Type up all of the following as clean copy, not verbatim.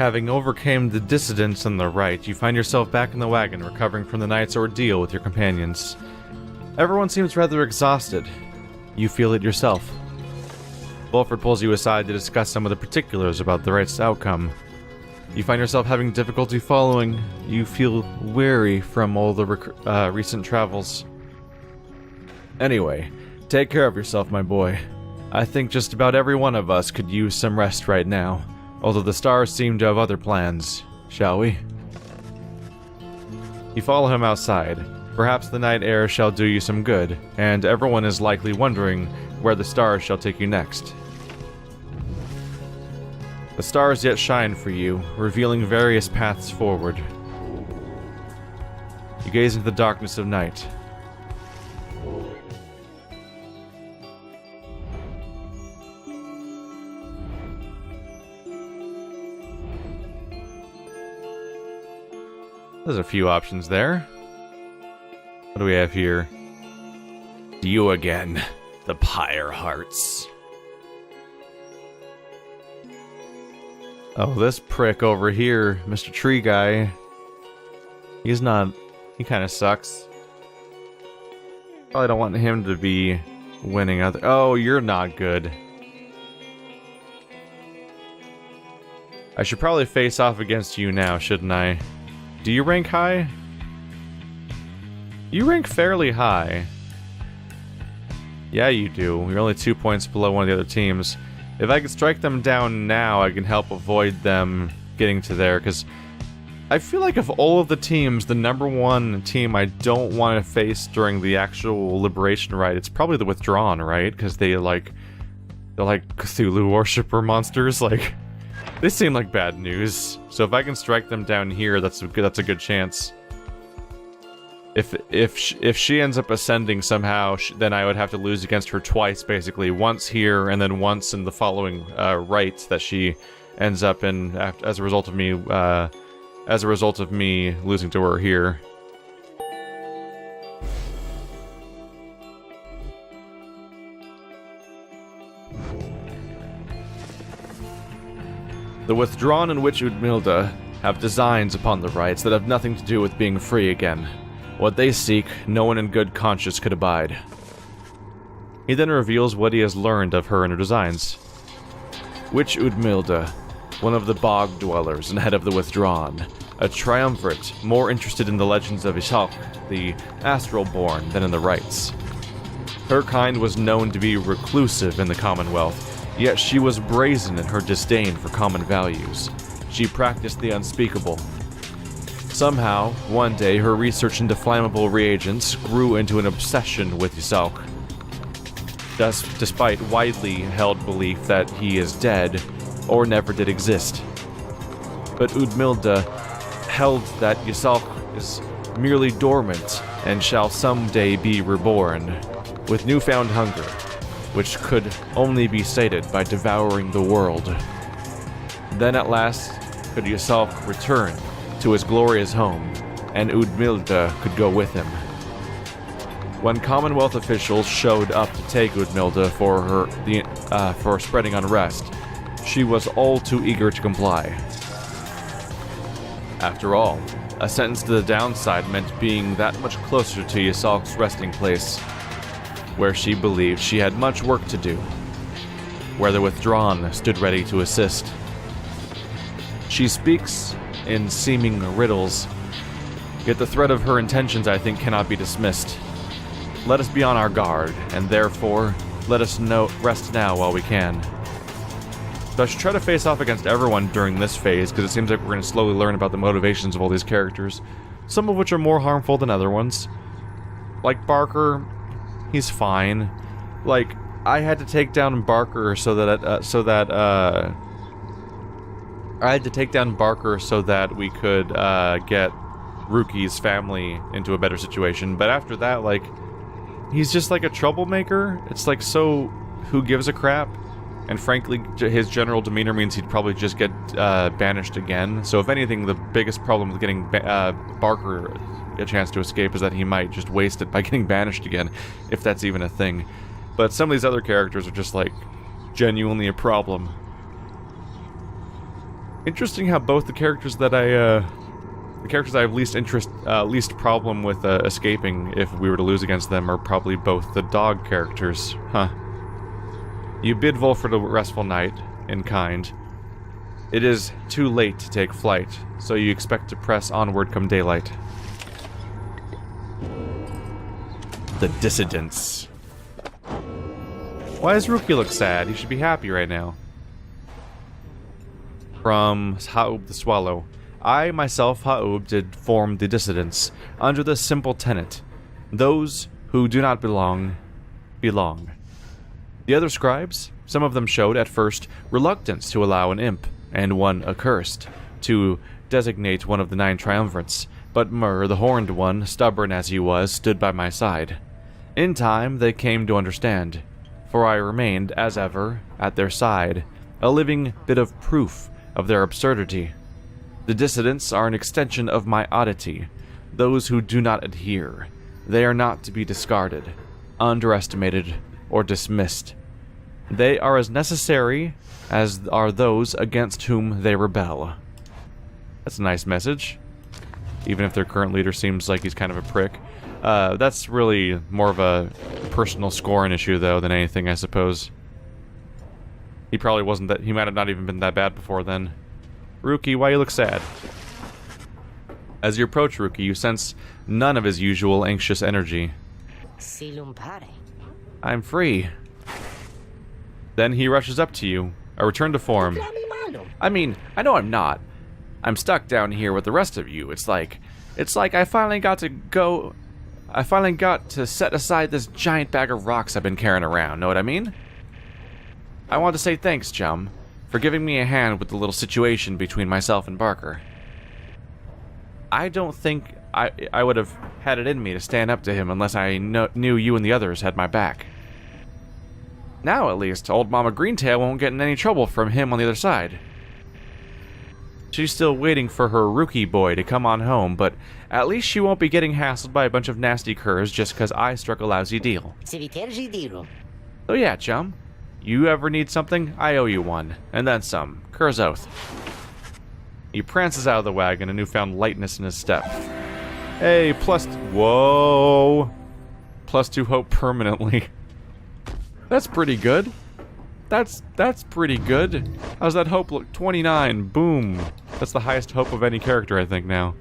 Having overcome the dissidents on the Rite, you find yourself back in the wagon, recovering from the night's ordeal with your companions. Everyone seems rather exhausted. You feel it yourself. Wolford pulls you aside to discuss some of the particulars about the Rite's outcome. You find yourself having difficulty following. You feel weary from all the recent travels. Anyway, take care of yourself, my boy. I think just about every one of us could use some rest right now, although the stars seem to have other plans, shall we? You follow him outside. Perhaps the night air shall do you some good, and everyone is likely wondering where the stars shall take you next. The stars yet shine for you, revealing various paths forward. You gaze into the darkness of night. There's a few options there. What do we have here? You again, the Pyre hearts. Oh, this prick over here, Mr. Tree Guy. He kind of sucks. Probably don't want him to be winning other. Oh, you're not good. I should probably face off against you now, shouldn't I? Do you rank high? You rank fairly high. Yeah, you do. You're only 2 points below one of the other teams. If I could strike them down now, I can help avoid them getting to there, because I feel like of all of the teams, the number one team I don't want to face during the actual Liberation Rite, it's probably the Withdrawn, right? Because they're like Cthulhu worshipper monsters, like, they seem like bad news. So if I can strike them down here, that's a good chance. If she ends up ascending somehow, then I would have to lose against her twice, basically. Once here, and then once in the following rites that she ends up in as a result of me losing to her here. The Withdrawn and Witch Udmilda have designs upon the rites that have nothing to do with being free again. What they seek, no one in good conscience could abide. He then reveals what he has learned of her and her designs. Witch Udmilda, one of the bog dwellers and head of the Withdrawn, a triumvirate more interested in the legends of Ishak, the astral-born, than in the rites. Her kind was known to be reclusive in the Commonwealth, yet she was brazen in her disdain for common values. She practiced the unspeakable. Somehow, one day, her research into flammable reagents grew into an obsession with Ysalk. Thus, despite widely held belief that he is dead, or never did exist. But Udmilda held that Ysalk is merely dormant, and shall someday be reborn, with newfound hunger, which could only be sated by devouring the world. Then at last, could Ysalk return to his glorious home, and Udmilda could go with him. When Commonwealth officials showed up to take Udmilda for spreading unrest, she was all too eager to comply. After all, a sentence to the downside meant being that much closer to Ysalk's resting place, where she believed she had much work to do, where the Withdrawn stood ready to assist. She speaks in seeming riddles, yet the thread of her intentions, I think, cannot be dismissed. Let us be on our guard, and therefore, let us rest now while we can. So I should try to face off against everyone during this phase, because it seems like we're going to slowly learn about the motivations of all these characters, some of which are more harmful than other ones. Like Barker, he's fine. Like, I had to take down Barker so that we could get Ruki's family into a better situation. But after that, like, he's just like a troublemaker. It's like, so who gives a crap? And frankly, his general demeanor means he'd probably just get banished again. So if anything, the biggest problem with getting Barker a chance to escape is that he might just waste it by getting banished again, if that's even a thing. But some of these other characters are just like genuinely a problem. Interesting how both the characters that I have least problem with escaping if we were to lose against them are probably both the dog characters. Huh. You bid Volfred a restful night, in kind. It is too late to take flight, so you expect to press onward come daylight. The Dissidents. Why does Rookie look sad? He should be happy right now. From Ha'ub the Swallow. I, myself, Ha'ub, did form the Dissidents, under the simple tenet. Those who do not belong, belong. The other scribes, some of them showed, at first, reluctance to allow an imp, and one accursed, to designate one of the 9 triumvirates, but Mur, the Horned One, stubborn as he was, stood by my side. In time, they came to understand, for I remained, as ever, at their side, a living bit of proof of their absurdity. The Dissidents are an extension of my oddity, those who do not adhere. They are not to be discarded, underestimated, or dismissed. They are as necessary as are those against whom they rebel. That's a nice message. Even if their current leader seems like he's kind of a prick. That's really more of a personal scoring issue, though, than anything, I suppose. He probably wasn't that... He might have not even been that bad before then. Rookie, why you look sad? As you approach Rookie, you sense none of his usual anxious energy. I'm free. Then he rushes up to you. A return to form. I mean, I know I'm not. I'm stuck down here with the rest of you. It's like I finally got to set aside this giant bag of rocks I've been carrying around, know what I mean? I want to say thanks, chum, for giving me a hand with the little situation between myself and Barker. I don't think I would have had it in me to stand up to him unless I knew you and the others had my back. Now, at least, old Mama Greentail won't get in any trouble from him on the other side. She's still waiting for her rookie boy to come on home, but at least she won't be getting hassled by a bunch of nasty curs just because I struck a lousy deal. So yeah, chum. You ever need something, I owe you one. And then some. Cur's oath. He prances out of the wagon, a newfound lightness in his step. Hey, whoa! +2 hope permanently. That's pretty good. That's pretty good. How's that hope look? 29. Boom. That's the highest hope of any character, I think, now.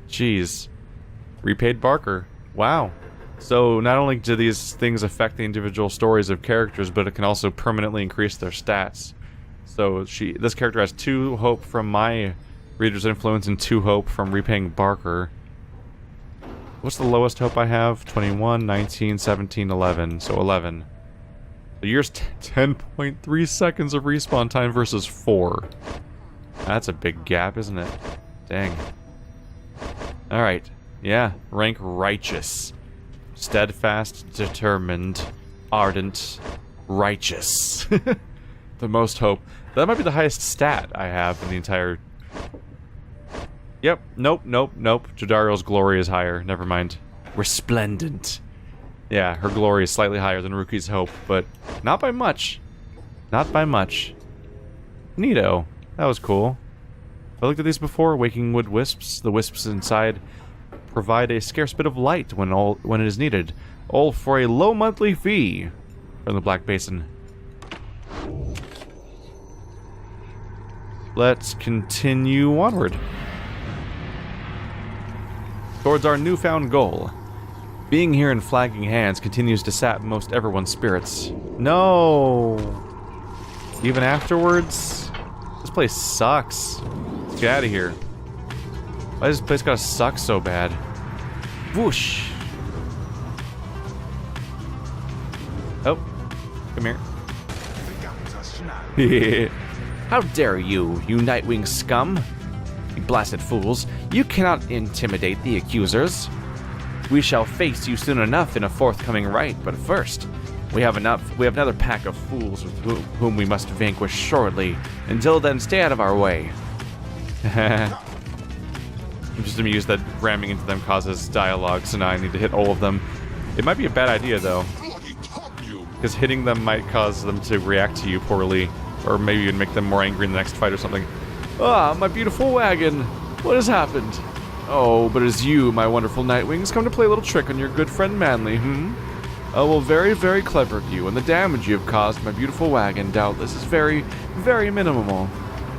Jeez. Repaid Barker. Wow. So, not only do these things affect the individual stories of characters, but it can also permanently increase their stats. So, this character has 2 hope from my Reader's Influence and 2 hope from repaying Barker. What's the lowest hope I have? 21, 19, 17, 11. So, 11. The year's 10.3 seconds of respawn time versus 4. That's a big gap, isn't it? Dang. Alright. Yeah. Rank Righteous. Steadfast, determined, ardent, righteous. The most hope. That might be the highest stat I have in the entire... Yep. Nope. Jadario's glory is higher. Never mind. Resplendent. Yeah, her glory is slightly higher than Rookie's hope, but not by much. Not by much. Neato. That was cool. I looked at these before. Waking wood wisps. The wisps inside provide a scarce bit of light when it is needed. All for a low monthly fee from the Black Basin. Let's continue onward. Towards our newfound goal. Being here in flagging hands continues to sap most everyone's spirits. No! Even afterwards? This place sucks. Let's get out of here. Why does this place gotta suck so bad? Whoosh! Oh. Come here. How dare you, you Nightwing scum! You blasted fools. You cannot intimidate the accusers. We shall face you soon enough in a forthcoming Rite, but first, we have another pack of fools with whom we must vanquish shortly. Until then, stay out of our way. I'm just amused that ramming into them causes dialogue, so now I need to hit all of them. It might be a bad idea, though, because hitting them might cause them to react to you poorly, or maybe even make them more angry in the next fight or something. Ah, my beautiful wagon. What has happened? Oh, but it is you, my wonderful Nightwings, come to play a little trick on your good friend Manly, Oh, well, very, very clever of you, and the damage you have caused my beautiful wagon, doubtless, is very, very minimal.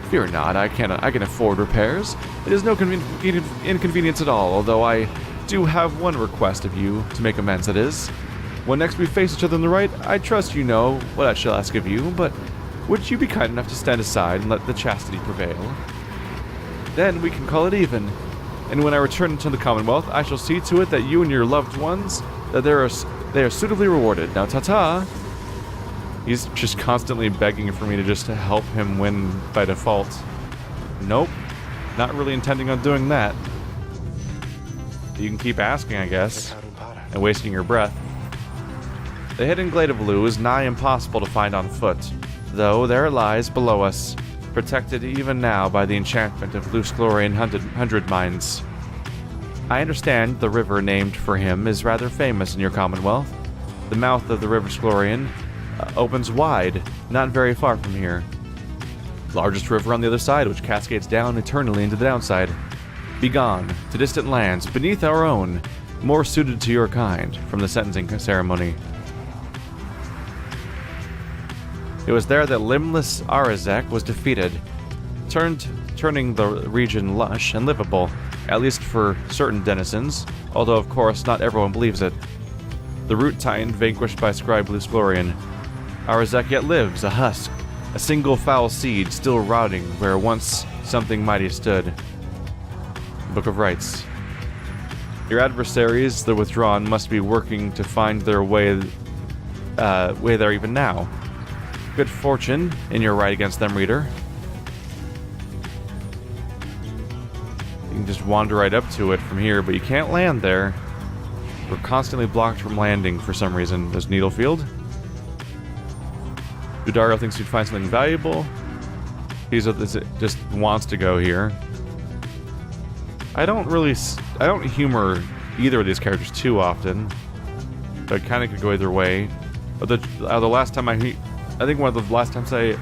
Fear not, I can afford repairs. It is no inconvenience at all, although I do have one request of you to make amends, that is. When next we face each other on the right, I trust you know what I shall ask of you, but would you be kind enough to stand aside and let the chastity prevail? Then we can call it even. And when I return to the Commonwealth, I shall see to it that you and your loved ones, that they are suitably rewarded. Now, ta-ta! He's just constantly begging for me to just help him win by default. Nope. Not really intending on doing that. You can keep asking, I guess, and wasting your breath. The hidden glade of Lu is nigh impossible to find on foot, though there it lies below us, protected even now by the enchantment of Lusclorian hundred mines. I understand the river named for him is rather famous in your Commonwealth. The mouth of the river Sclorian opens wide, not very far from here. Largest river on the other side, which cascades down eternally into the downside. Begone, to distant lands, beneath our own, more suited to your kind, from the sentencing ceremony. It was there that limbless Arazek was defeated, turning the region lush and livable, at least for certain denizens, although of course not everyone believes it. The root titan vanquished by Scribe Lusclorian. Arazek yet lives, a husk, a single foul seed still rotting where once something mighty stood. Book of Rites. Your adversaries, the withdrawn, must be working to find their way there even now. Good fortune in your right against them, reader. You can just wander right up to it from here, but you can't land there. We're constantly blocked from landing for some reason. There's Needlefield. Udario thinks you'd find something valuable. He just wants to go here. I don't humor either of these characters too often. But I kind of could go either way. But the last time I think one of the last times I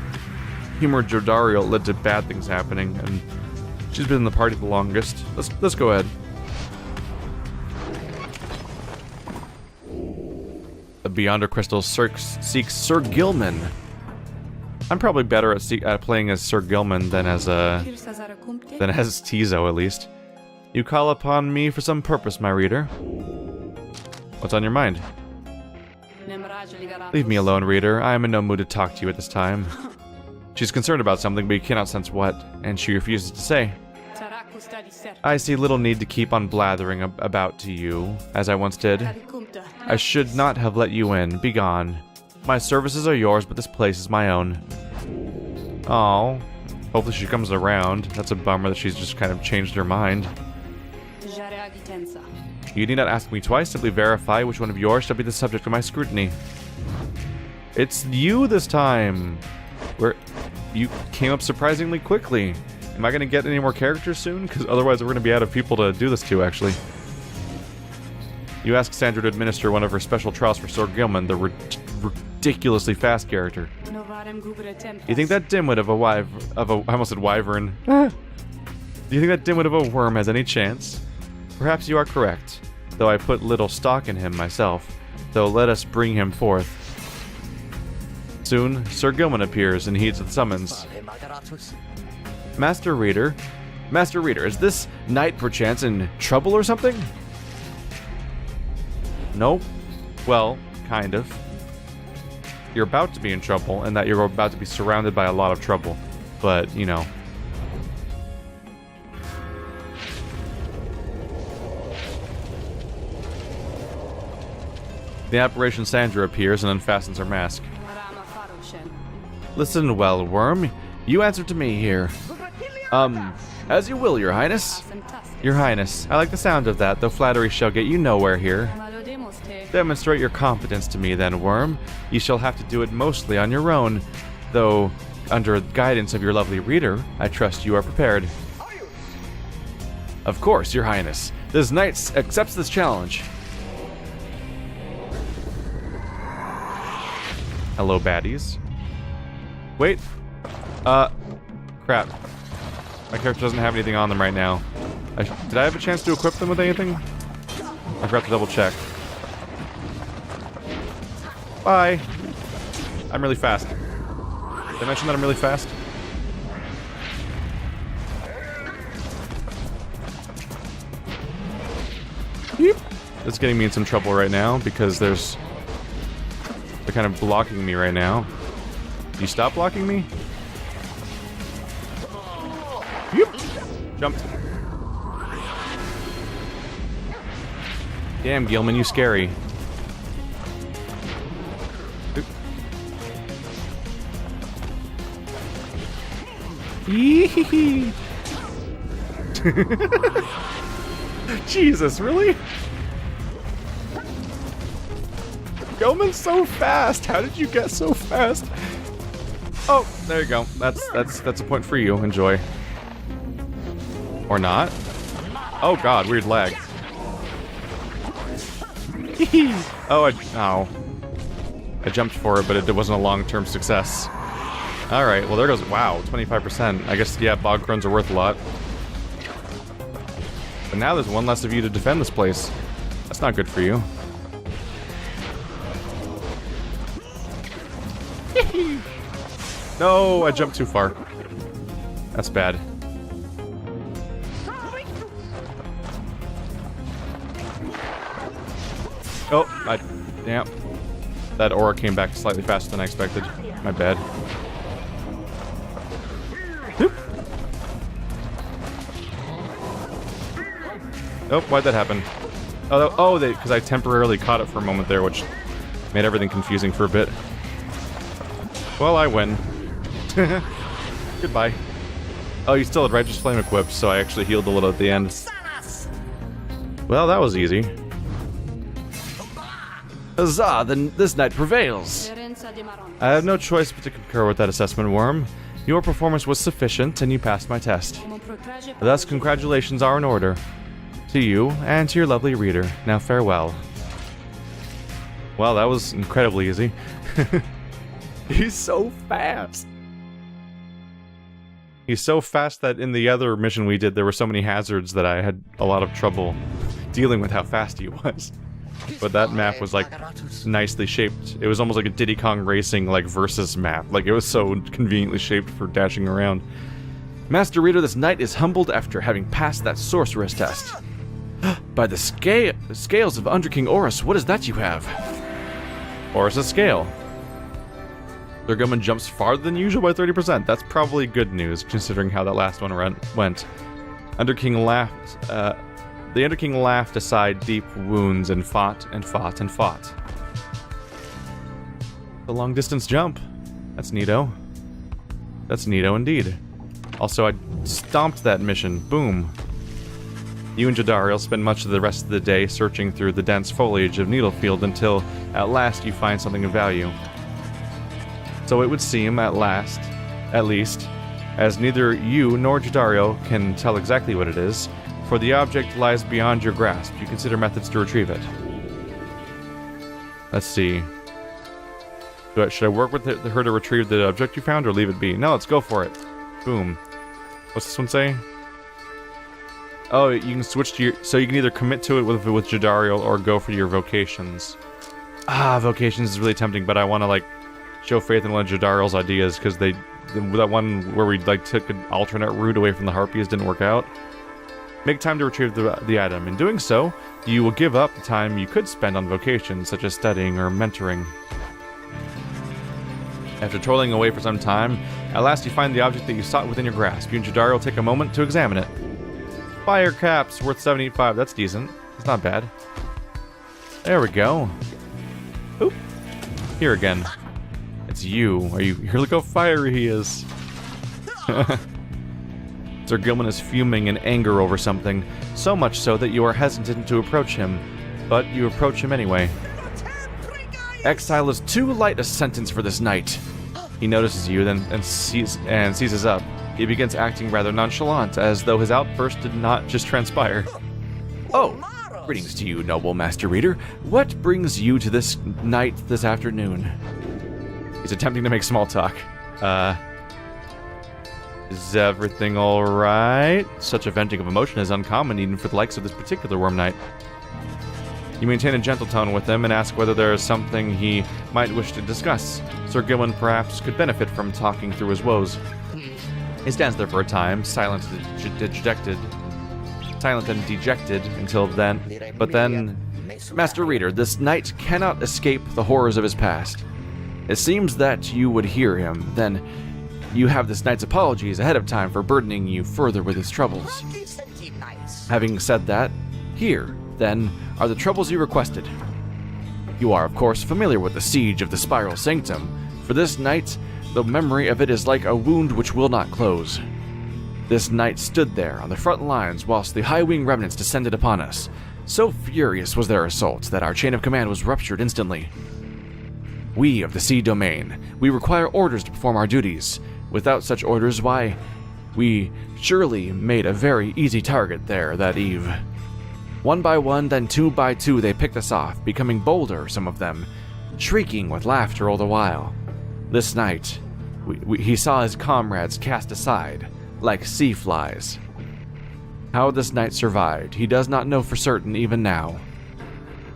humored Jordario led to bad things happening, and she's been in the party the longest. Let's go ahead. The Beyonder Crystal seeks Sir Gilman. I'm probably better at playing as Sir Gilman than as Tizo, at least. You call upon me for some purpose, my reader. What's on your mind? Leave me alone, reader. I am in no mood to talk to you at this time. She's concerned about something, but you cannot sense what, and she refuses to say. I see little need to keep on blathering about to you, as I once did. I should not have let you in. Begone. My services are yours, but this place is my own. Oh, hopefully she comes around. That's a bummer that she's just kind of changed her mind. You need not ask me twice, simply verify which one of yours shall be the subject of my scrutiny. It's you this time! You came up surprisingly quickly. Am I going to get any more characters soon? Because otherwise we're going to be out of people to do this to, actually. You ask Sandra to administer one of her special trials for Sir Gilman, the ridiculously fast character. You think that dimwit I almost said wyvern. Do you think that dimwit of a worm has any chance? Perhaps you are correct, though I put little stock in him myself, though let us bring him forth. Soon, Sir Gilman appears and heeds the summons. Master Reader, is this knight perchance in trouble or something? Nope. Well, kind of. You're about to be in trouble, and that you're about to be surrounded by a lot of trouble. But, you know. The apparition Sandra appears and unfastens her mask. Listen well, Worm. You answer to me here. As you will, Your Highness. Your Highness, I like the sound of that, though flattery shall get you nowhere here. Demonstrate your competence to me, then, Worm. You shall have to do it mostly on your own, though, under guidance of your lovely reader, I trust you are prepared. Of course, Your Highness. This knight accepts this challenge. Hello, baddies. Wait. Crap. My character doesn't have anything on them right now. Did I have a chance to equip them with anything? I forgot to double check. Bye. I'm really fast. Did I mention that I'm really fast? Yep. It's getting me in some trouble right now because they're kind of blocking me right now. You stop blocking me? Yep. Jumped. Damn, Gilman, you scary. Oop. Yee-hee-hee. Jesus, really? Gilman's so fast. How did you get so fast? Oh, there you go. That's a point for you. Enjoy. Or not. Oh god, weird lag. Oh, I jumped for it, but it wasn't a long-term success. Alright, well there goes... Wow, 25%. I guess, yeah, bog crones are worth a lot. But now there's one less of you to defend this place. That's not good for you. No, I jumped too far. That's bad. Oh, yeah. That aura came back slightly faster than I expected. My bad. Oop. Oh, why'd that happen? Oh, because I temporarily caught it for a moment there, which made everything confusing for a bit. Well, I win. Goodbye. Oh, you still had Righteous Flame equipped, so I actually healed a little at the end. Well, that was easy. Huzzah, then this knight prevails. I have no choice but to concur with that assessment, Worm. Your performance was sufficient, and you passed my test. Thus, congratulations are in order. To you, and to your lovely reader. Now farewell. Well, that was incredibly easy. He's so fast. He's so fast that in the other mission we did, there were so many hazards that I had a lot of trouble dealing with how fast he was. But that map was like nicely shaped. It was almost like a Diddy Kong Racing like versus map. Like it was so conveniently shaped for dashing around. Master Reader, this knight is humbled after having passed that sorceress test. By the scales of Under King Horus, what is that you have? Horus' scale. Thurgoman jumps farther than usual by 30%. That's probably good news, considering how that last one went. Underking laughed. The Underking laughed aside deep wounds and fought and fought and fought. The long-distance jump. That's neato. That's neato indeed. Also, I stomped that mission. Boom. You and Jadariel spend much of the rest of the day searching through the dense foliage of Needlefield until, at last, you find something of value. So it would seem, at least, as neither you nor Jadariel can tell exactly what it is, for the object lies beyond your grasp. You consider methods to retrieve it. Let's see. Should I work with her to retrieve the object you found, or leave it be? No, let's go for it. Boom. What's this one say? Oh, you can switch to your... So you can either commit to it with Jadariel, or go for your vocations. Ah, vocations is really tempting, but I want to, like, show faith in one of Jadariel's ideas, because that one where we, like, took an alternate route away from the Harpies didn't work out. Make time to retrieve the item. In doing so, you will give up the time you could spend on vocations, such as studying or mentoring. After toiling away for some time, at last you find the object that you sought within your grasp. You and Jadariel take a moment to examine it. Fire caps, worth 75. That's decent. It's not bad. There we go. Oop. Here again. It's you. Are you here? Look how fiery he is. Sir Gilman is fuming in anger over something, so much so that you are hesitant to approach him, but you approach him anyway. Exile is too light a sentence for this knight. He notices you, and seizes up. He begins acting rather nonchalant, as though his outburst did not just transpire. Oh, greetings to you, noble Master Reader. What brings you to this knight this afternoon? He's attempting to make small talk. Is everything alright? Such a venting of emotion is uncommon even for the likes of this particular Worm Knight. You maintain a gentle tone with him and ask whether there is something he might wish to discuss. Sir Gillen perhaps could benefit from talking through his woes. He stands there for a time, silent and dejected until then. But then, Master Reader, this knight cannot escape the horrors of his past. It seems that you would hear him, then you have this knight's apologies ahead of time for burdening you further with his troubles. Having said that, here, then, are the troubles you requested. You are, of course, familiar with the siege of the Spiral Sanctum. For this knight, the memory of it is like a wound which will not close. This knight stood there on the front lines whilst the High-Wing remnants descended upon us. So furious was their assault that our chain of command was ruptured instantly. We of the Sea Domain, we require orders to perform our duties. Without such orders, why, we surely made a very easy target there that eve. One by one, then two by two, they picked us off, becoming bolder, some of them, shrieking with laughter all the while. This night, he saw his comrades cast aside, like sea flies. How this knight survived, he does not know for certain even now.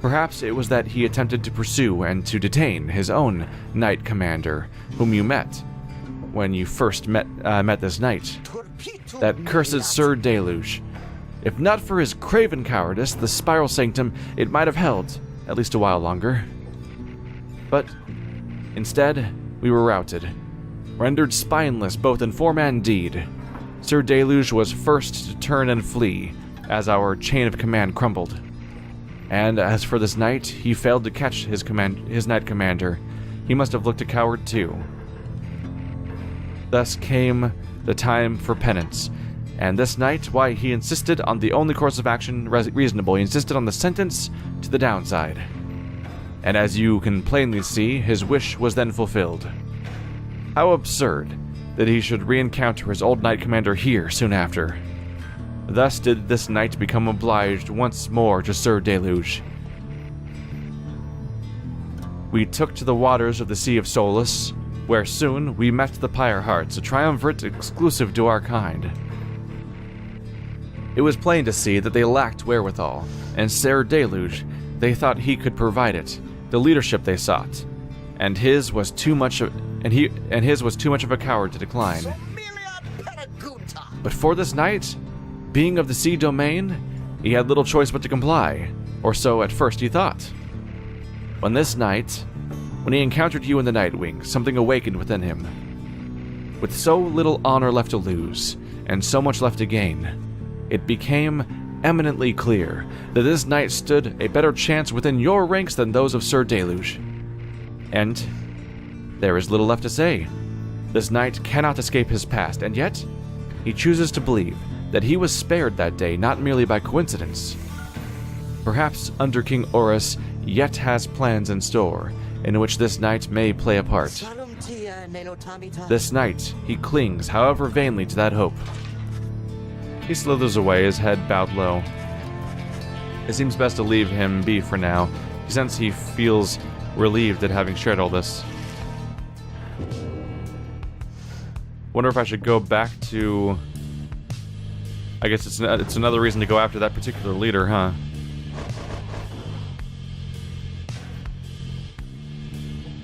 Perhaps it was that he attempted to pursue and to detain his own knight commander, whom you met when you first met this knight. That cursed Sir Deluge. If not for his craven cowardice, the Spiral Sanctum, it might have held, at least a while longer. But, instead, we were routed, rendered spineless both in form and deed. Sir Deluge was first to turn and flee, as our chain of command crumbled. And as for this knight, he failed to catch his knight commander. He must have looked a coward too. Thus came the time for penance. And this knight, why, he insisted on the only course of action reasonable. He insisted on the sentence to the downside. And as you can plainly see, his wish was then fulfilled. How absurd that he should re-encounter his old knight commander here soon after. Thus did this knight become obliged once more to Sir Deluge. We took to the waters of the Sea of Solace, where soon we met the Pyre Hearts, a triumvirate exclusive to our kind. It was plain to see that they lacked wherewithal, and Sir Deluge, they thought he could provide it, the leadership they sought, and his was too much of a coward to decline. But for this knight, being of the Sea Domain, he had little choice but to comply, or so at first he thought. When he encountered you in the Nightwing, something awakened within him. With so little honor left to lose, and so much left to gain, it became eminently clear that this knight stood a better chance within your ranks than those of Sir Deluge. And there is little left to say. This knight cannot escape his past, and yet he chooses to believe that he was spared that day not merely by coincidence. Perhaps Under King Horus yet has plans in store, in which this knight may play a part. This knight, he clings, however vainly, to that hope. He slithers away, his head bowed low. It seems best to leave him be for now, since he feels relieved at having shared all this. Wonder if I should go back to... I guess it's another reason to go after that particular leader, huh?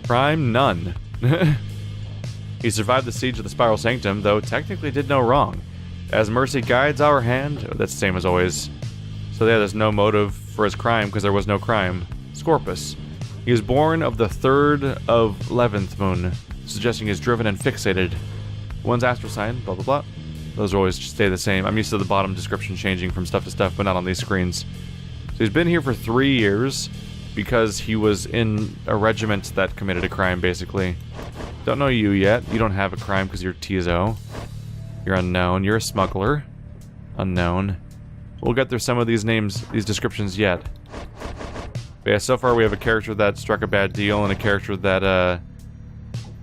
Crime? None. He survived the siege of the Spiral Sanctum, though technically did no wrong. As mercy guides our hand... Oh, that's the same as always. So yeah, there's no motive for his crime, because there was no crime. Scorpus. He was born of the 3rd of 11th moon, suggesting he's driven and fixated. One's astral sign, blah blah blah. Those always stay the same. I'm used to the bottom description changing from stuff to stuff, but not on these screens. So he's been here for 3 years, because he was in a regiment that committed a crime, basically. Don't know you yet. You don't have a crime because you're TSO. You're unknown. You're a smuggler. Unknown. We'll get through some of these names, these descriptions yet. But yeah, so far we have a character that struck a bad deal and a character that,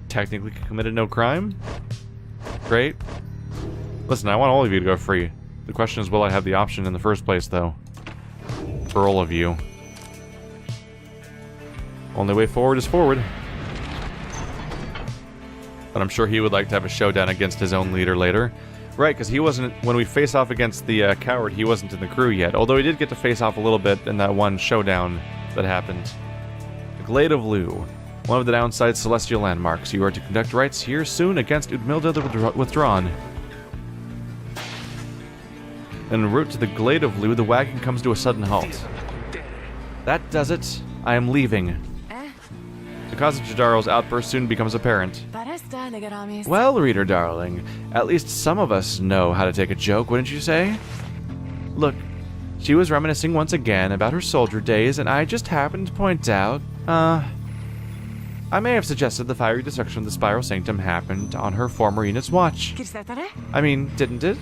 technically committed no crime. Great. Listen, I want all of you to go free. The question is, will I have the option in the first place, though? For all of you. Only way forward is forward. But I'm sure he would like to have a showdown against his own leader later. Right, because he wasn't, when we face off against the coward, he wasn't in the crew yet. Although he did get to face off a little bit in that one showdown that happened. The Glade of Lu, one of the downside celestial landmarks. You are to conduct rites here soon against Udmilda the Withdrawn. En route to the Glade of Lu, the wagon comes to a sudden halt. That does it. I am leaving. The cause of Jadariel's outburst soon becomes apparent. Well, reader darling, at least some of us know how to take a joke, wouldn't you say? Look, she was reminiscing once again about her soldier days, and I just happened to point out, I may have suggested the fiery destruction of the Spiral Sanctum happened on her former unit's watch. I mean, didn't it?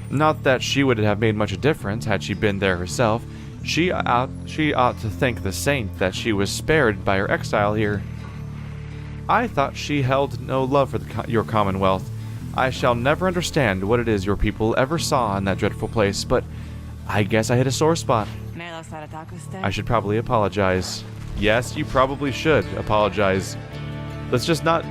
Not that she would have made much a difference had she been there herself. She ought to thank the saint that she was spared by her exile here. I thought she held no love for your commonwealth. I shall never understand what it is your people ever saw in that dreadful place, but I guess I hit a sore spot. I should probably apologize. Yes, you probably should apologize. Let's just not...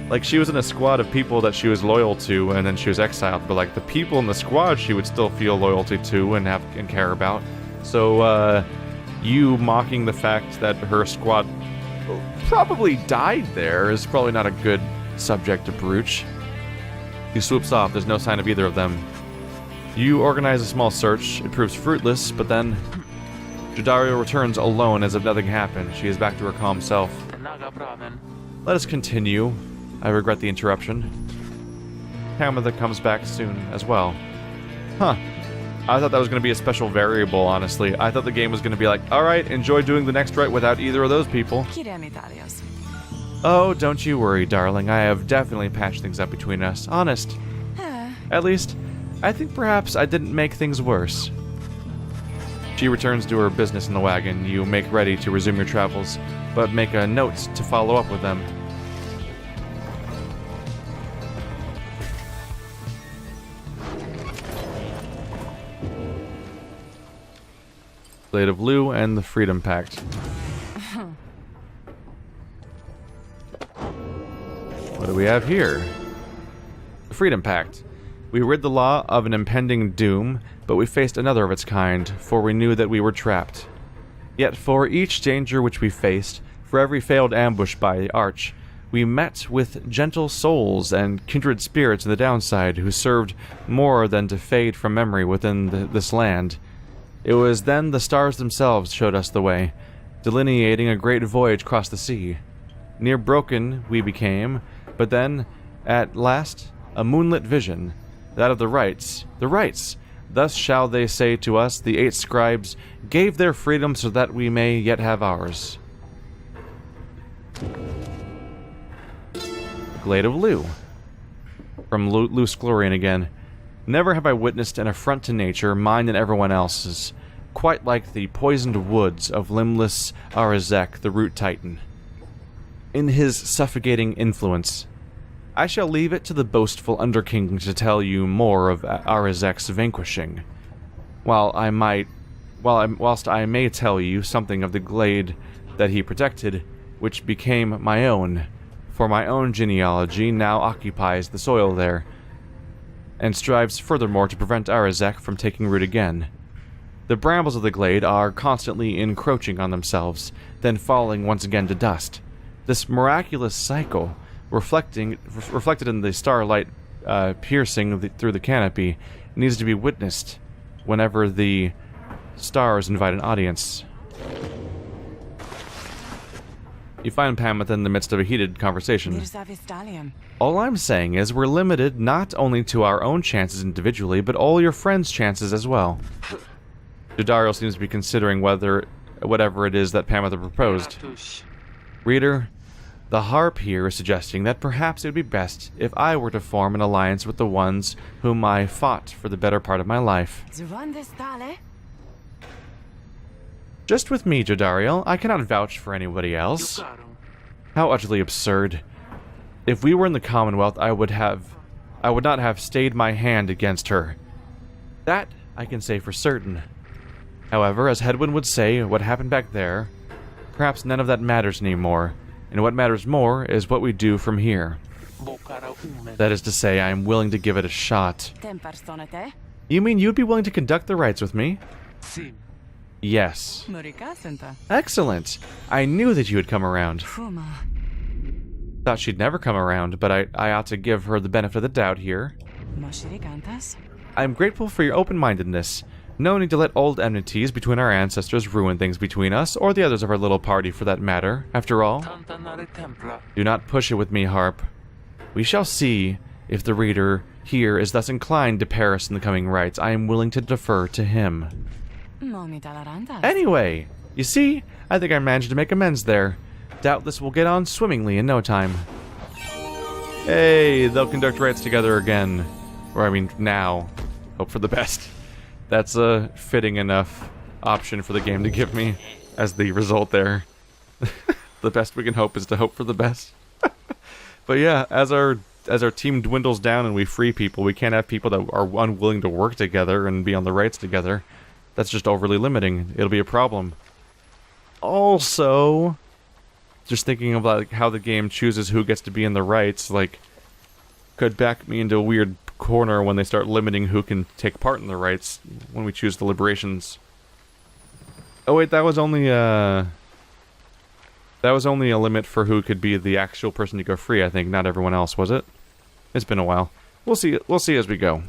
Like, she was in a squad of people that she was loyal to, and then she was exiled, but, like, the people in the squad she would still feel loyalty to and care about. So, you mocking the fact that her squad probably died there is probably not a good subject to broach. He swoops off. There's no sign of either of them. You organize a small search. It proves fruitless, but then Jadariel returns alone as if nothing happened. She is back to her calm self. Let us continue. I regret the interruption. Hamatha comes back soon as well. Huh. I thought that was going to be a special variable, honestly. I thought the game was going to be like, alright, enjoy doing the next rite without either of those people. Oh, don't you worry, darling. I have definitely patched things up between us. Honest. At least, I think perhaps I didn't make things worse. She returns to her business in the wagon. You make ready to resume your travels, but make a note to follow up with them. Glade of Lu and the Freedom Pact. What do we have here? The Freedom Pact. We rid the law of an impending doom, but we faced another of its kind, for we knew that we were trapped. Yet for each danger which we faced, for every failed ambush by the Arch, we met with gentle souls and kindred spirits in the downside who served more than to fade from memory within this land. It was then the stars themselves showed us the way, delineating a great voyage across the sea. Near broken we became, but then, at last, a moonlit vision, that of the Rites. The Rites! Thus shall they say to us, the 8 scribes gave their freedom so that we may yet have ours. Glade of Lu. From Lu Sclorian again. Never have I witnessed an affront to nature, mine and everyone else's, quite like the poisoned woods of limbless Arazek, the root titan. In his suffocating influence, I shall leave it to the boastful Underking to tell you more of Arazek's vanquishing, whilst I may tell you something of the glade that he protected, which became my own, for my own genealogy now occupies the soil there, and strives furthermore to prevent Arazek from taking root again. The brambles of the glade are constantly encroaching on themselves, then falling once again to dust. This miraculous cycle, reflected in the starlight piercing through the canopy, needs to be witnessed whenever the stars invite an audience. You find Hamatha in the midst of a heated conversation. All I'm saying is we're limited not only to our own chances individually, but all your friends' chances as well. Jadariel seems to be considering whatever it is that Hamatha proposed. Reader, the harp here is suggesting that perhaps it would be best if I were to form an alliance with the ones whom I fought for the better part of my life. Just with me, Jadariel. I cannot vouch for anybody else. How utterly absurd. If we were in the Commonwealth, I would not have stayed my hand against her. That I can say for certain. However, as Hedwyn would say, what happened back there, perhaps none of that matters anymore, and what matters more is what we do from here. That is to say, I am willing to give it a shot. You mean you'd be willing to conduct the rites with me? Yes. Excellent. I knew that you would come around. Thought she'd never come around, but I ought to give her the benefit of the doubt here. I'm grateful for your open-mindedness. No need to let old enmities between our ancestors ruin things between us, or the others of our little party for that matter, after all. Do not push it with me, Harp. We shall see if the reader here is thus inclined to Paris in the coming rites. I am willing to defer to him. Anyway, you see, I think I managed to make amends there. Doubtless we'll get on swimmingly in no time. Hey, they'll conduct rites together again. Or I mean, now. Hope for the best. That's a fitting enough option for the game to give me as the result there. The best we can hope is to hope for the best. But yeah, as our team dwindles down and we free people, we can't have people that are unwilling to work together and be on the rights together. That's just overly limiting. It'll be a problem. Also, just thinking of like how the game chooses who gets to be in the rights, like, could back me into a weird corner when they start limiting who can take part in the rights when we choose the liberations. Oh wait, that was only a limit for who could be the actual person to go free, I think, not everyone else, was it? It's been a while. We'll see as we go.